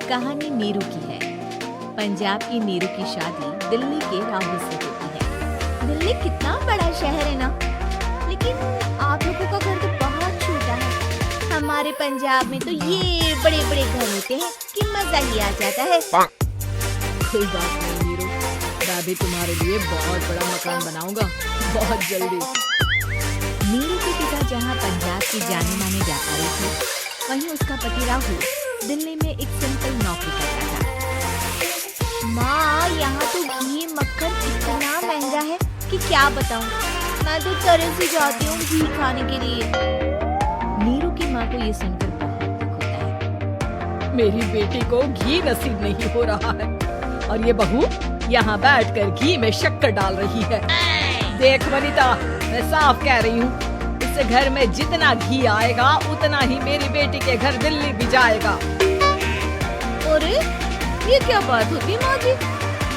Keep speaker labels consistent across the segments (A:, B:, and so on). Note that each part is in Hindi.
A: कहानी नीरू की है। पंजाब की नीरू की शादी दिल्ली के राहुल से होती है। दिल्ली कितना बड़ा शहर है ना, लेकिन आप लोगों का घर तो बहुत छोटा है। हमारे पंजाब में तो ये बड़े बड़े घर होते हैं कि मजा ही आ जाता है।
B: कोई बात नहीं नीरू, मैं भी तुम्हारे लिए बहुत बड़ा मकान बनाऊंगा बहुत जल्दी।
A: नीरू के पिता जहाँ पंजाब की जाने माने व्यापारी थे, वहीं उसका पति राहुल दिल्ली में एक सिंपल नौकरी करता था। माँ, यहाँ तो घी मक्खन इतना महंगा है कि क्या बताऊँ। मैं तो तरस ही जाती हूँ घी खाने के लिए। नीरू की माँ को ये सुनकर बहुत दुख होता है।
B: मेरी बेटी को घी नसीब नहीं हो रहा है और ये बहू यहाँ बैठकर घी में शक्कर डाल रही है। देख वनिता, मैं साफ कह रही हूँ, इस घर में जितना घी आएगा उतना ही मेरी बेटी के घर दिल्ली भी जाएगा।
A: अरे ये क्या बात होती है माँ जी,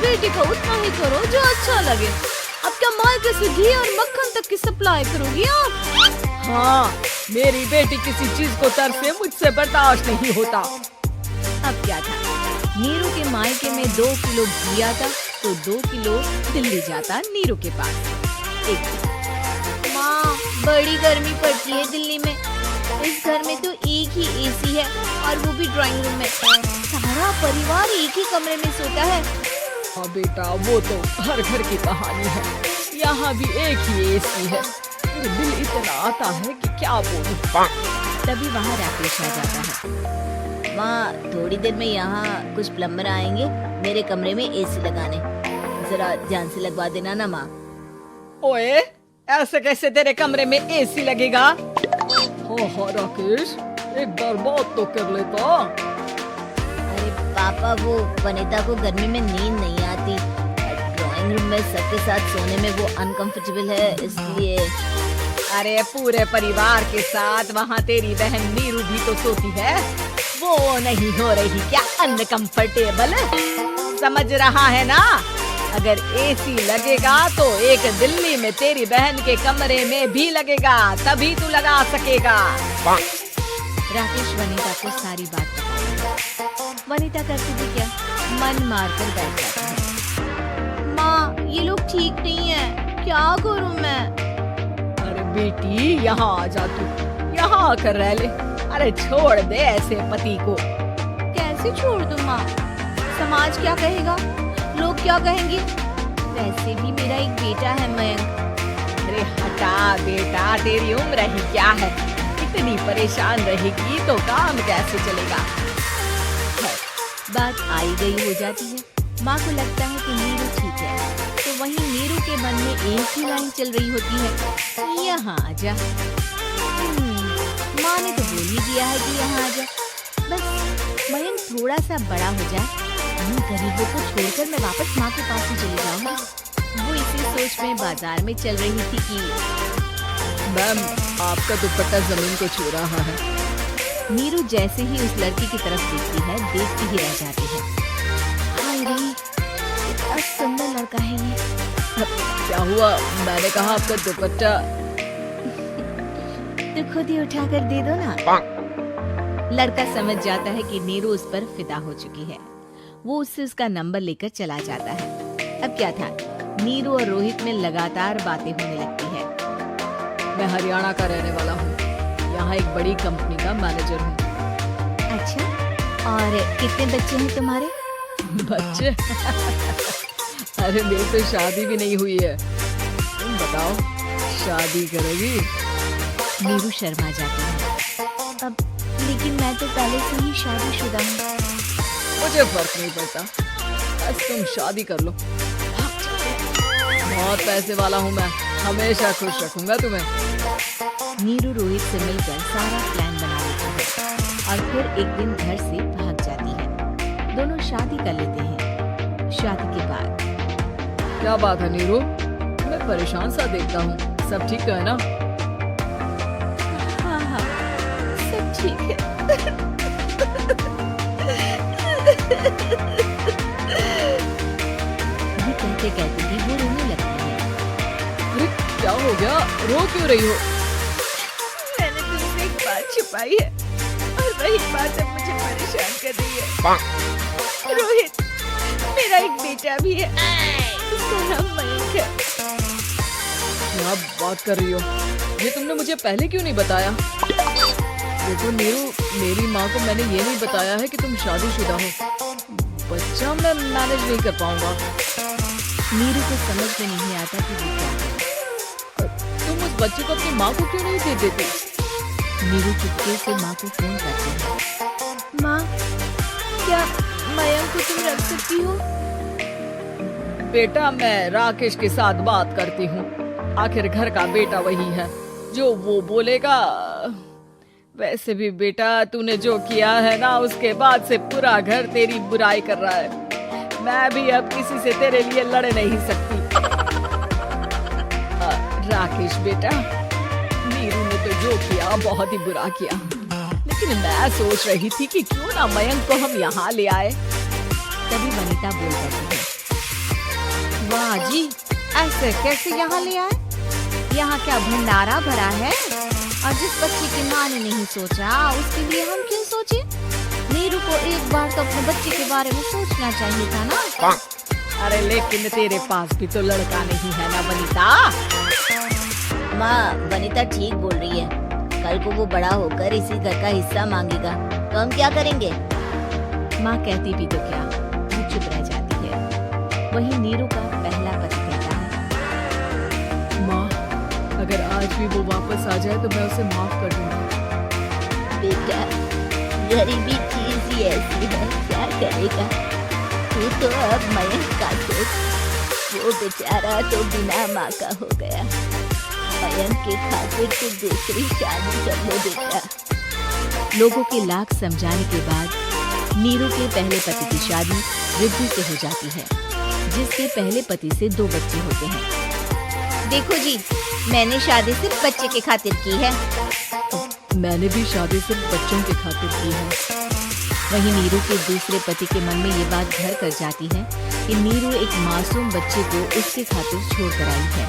A: बेटी को उतना ही करो जो अच्छा लगे। अब क्या मायके से घी और मक्खन तक की सप्लाई करोगी आप?
B: हाँ, मेरी बेटी किसी चीज को तरसे मुझसे बर्दाश्त नहीं होता।
A: अब क्या था, नीरू के मायके में 2 किलो घी आता तो 2 किलो दिल्ली जाता नीरू के पास। माँ, बड़ी गर्मी पड़ती है दिल्ली में। इस घर में तो एक ही एसी है और वो भी ड्राइंग रूम में। सारा परिवार एक ही कमरे में सोता है।
B: हाँ बेटा, वो तो हर घर की कहानी है। यहाँ भी एक ही एसी है। मेरा दिल इतना आता है कि क्या बोलूं।
A: तभी वहाँ राकेश आ जाता है। माँ, थोड़ी देर में यहाँ कुछ प्लम्बर आएंगे मेरे कमरे में एसी लगाने, जरा ध्यान से लगवा देना ना माँ।
B: ओए, ऐसे कैसे तेरे कमरे में एसी लगेगा? हो राकेश, एक बार बात तो कर लेता।
A: अरे पापा, वो वनिता को गर्मी में नींद नहीं आती। ड्राइंग रूम में सबके साथ सोने में वो अनकंफर्टेबल है, इसलिए।
B: अरे पूरे परिवार के साथ वहाँ तेरी बहन नीरू भी तो सोती है, वो नहीं हो रही क्या अनकंफर्टेबल? समझ रहा है ना? अगर एसी लगेगा तो एक दिल्ली में तेरी बहन के कमरे में भी लगेगा, तभी तू लगा सकेगा।
A: राकेश वनिता को सारी बात बताता है। वनिता करती भी क्या, मन मारकर बैठ जाती है। माँ, ये लोग ठीक नहीं है, क्या करूँ मैं?
B: अरे बेटी, यहाँ आ जा तू, यहाँ आकर रह ले। अरे छोड़ दे ऐसे पति को।
A: कैसे छोड़ दूँ माँ? समाज क्या कहेगा, लोग क्या कहेंगे? वैसे भी मेरा एक बेटा है मयंक।
B: अरे हटा बेटा, तेरी उम्र ही क्या है, इतनी परेशान रहेगी तो काम कैसे चलेगा?
A: बात आई गई हो जाती है। माँ को लगता है कि नीरू ठीक है, तो वहीं नीरू के मन में एक ही लाइन चल रही होती है, यहाँ आ जा। माँ ने तो बोल ही दिया है कि यहाँ आ जा। बस मयंक थोड़ा सा बड़ा हो जाए, इन गरीबों को छोड़कर मैं वापस माँ के पास ही चली जाऊंगी। वो इसी सोच में बाजार में चल रही थी कि
B: मैम, आपका दुपट्टा जमीन को छू रहा है।
A: नीरू जैसे ही उस लड़की की तरफ देखती है, देखती ही रह जाती है। हाय रे, कितना सुंदर लड़का है ये।
B: क्या हुआ? मैंने कहा आपका दुपट्टा।
A: तो खुद ही उठा कर दे दो ना। लड़का समझ जाता है कि नीरू उस पर फिदा हो चुकी है। वो उससे उसका नंबर लेकर चला जाता है। अब क्या था, नीरू और रोहित में लगातार बातें होने लगती है।
B: मैं हरियाणा का रहने वाला हूँ, यहाँ एक बड़ी कंपनी का मैनेजर हूँ।
A: अच्छा, और कितने बच्चे हैं तुम्हारे?
B: बच्चे? अरे मेरी तो शादी भी नहीं हुई है। तुम बताओ, शादी करोगी?
A: नीरू शर्मा जाती है। अब लेकिन मैं तो पहले से ही शादीशुदा हूँ।
B: मुझे फर्क नहीं पड़ता, बस तुम शादी कर लो। बहुत पैसे वाला हूँ मैं, हमेशा खुश रखूंगा तुम्हें।
A: नीरू रोहित से मिलकर सारा प्लान बना लेती है और फिर एक दिन घर से भाग जाती है। दोनों शादी कर लेते हैं। शादी के बाद
B: क्या बात है नीरू, मैं परेशान सा देखता हूँ, सब ठीक तो है ना?
A: हाँ हाँ, सब ठीक है। ये कहते कहते ही वो रोने लगती है।
B: अरे क्या हो गया, रो क्यों रही हो?
A: मैंने तुमसे एक बात छुपाई है और वही बात अब मुझे परेशान कर रही है।
B: मेरा एक बेटा भी है, उसका नाम मयंक है।
C: क्या बात कर रही हो? ये तुमने मुझे पहले क्यों नहीं बताया? देखो नीरू, मेरी माँ को मैंने ये नहीं बताया है कि तुम शादीशुदा हो। बच्चा मैं मैनेज नहीं कर पाऊंगा।
A: नीरू को समझ में नहीं आता कि वो क्या करे।
C: तुम उस बच्चे को अपनी माँ को क्यों नहीं दे देती?
A: नीरू चुपके से माँ को फोन करती है। माँ, क्या मयंक को तुम रख सकती हो?
C: बेटा, मैं राकेश के साथ बात करती हूँ। आखिर घर का बेटा वही है, जो वो बोलेगा। वैसे भी बेटा, तूने जो किया है ना, उसके बाद से पूरा घर तेरी बुराई कर रहा है। मैं भी अब किसी से तेरे लिए लड़ नहीं सकती। राकेश बेटा, नीरू ने तो जो किया बहुत ही बुरा किया, लेकिन मैं सोच रही थी कि क्यों ना मयंक को हम यहाँ ले आए।
A: तभी वनिता बोल जाती है, वाह जी, ऐसे कैसे यहाँ ले आए? यहाँ क्या भंडारा भरा है? और जिस बच्चे की माँ ने नहीं सोचा, उसके लिए हम क्यों सोचे? नीरू को एक बार तो अपने बच्चे के बारे में सोचना चाहिए था ना।
C: अरे लेकिन तेरे पास भी तो लड़का नहीं है ना वनिता।
D: माँ, वनिता ठीक बोल रही है। कल को वो बड़ा होकर इसी घर का हिस्सा मांगेगा, तो हम क्या करेंगे?
A: माँ कहती भी तो क्या, वो चुप रह जाती है। वही नीरू का पहला पति कहता है,
C: माँ, अगर आज भी वो वापस आ जाए तो मैं उसे माफ कर दूंगा।
D: बेटा, गरीबी चीज ही ऐसी है, क्या करेगा? तू तो अब मयंक का सोच। वो बेचारा तो बिना माँ का हो गया। मयंक के खातिर तो दूसरी शादी कर ले बेटा।
A: लोगों के लाख समझाने के बाद नीरू के पहले पति की शादी रिद्धि से हो जाती है, जिसके पहले पति से 2 बच्चे होते हैं।
D: देखो जी, मैंने शादी सिर्फ बच्चे के खातिर की है।
C: मैंने भी शादी सिर्फ बच्चों के खातिर की है।
A: वहीं नीरू के दूसरे पति के मन में ये बात घर कर जाती है कि नीरू एक मासूम बच्चे को उसके खातिर छोड़ कर आई है।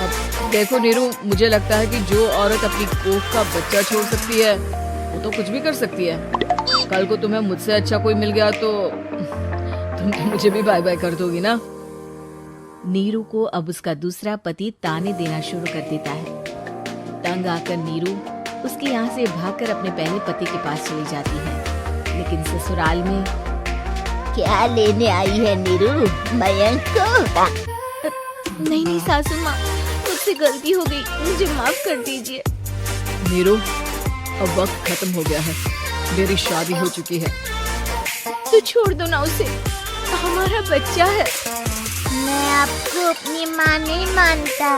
C: अब देखो नीरू, मुझे लगता है कि जो औरत अपनी कोख का बच्चा छोड़ सकती है, वो तो कुछ भी कर सकती है। कल को तुम्हें मुझसे अच्छा कोई मिल गया तो तुम तो मुझे भी बाय बाय कर दोगी ना।
A: नीरू को अब उसका दूसरा पति ताने देना शुरू कर देता है। तंग आकर नीरू उसके यहाँ से भागकर अपने पहले पति के पास चली जाती है, लेकिन ससुराल में
D: क्या लेने आई है नीरू मयंक को?
A: नहीं नहीं सासू माँ, मुझसे गलती हो गई, मुझे माफ कर दीजिए।
C: नीरू, अब वक्त खत्म हो गया है, मेरी शादी हो चुकी है।
A: तो छोड़ दो ना उसे, हमारा बच्चा है।
D: मैं आपको अपनी माँ नहीं मानता।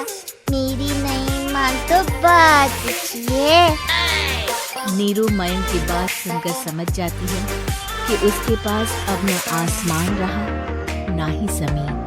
D: मेरी नहीं मान तो बात पूछिए।
A: नीरू मयंक की बात सुनकर समझ जाती है कि उसके पास अब न आसमान रहा, ना ही जमीन।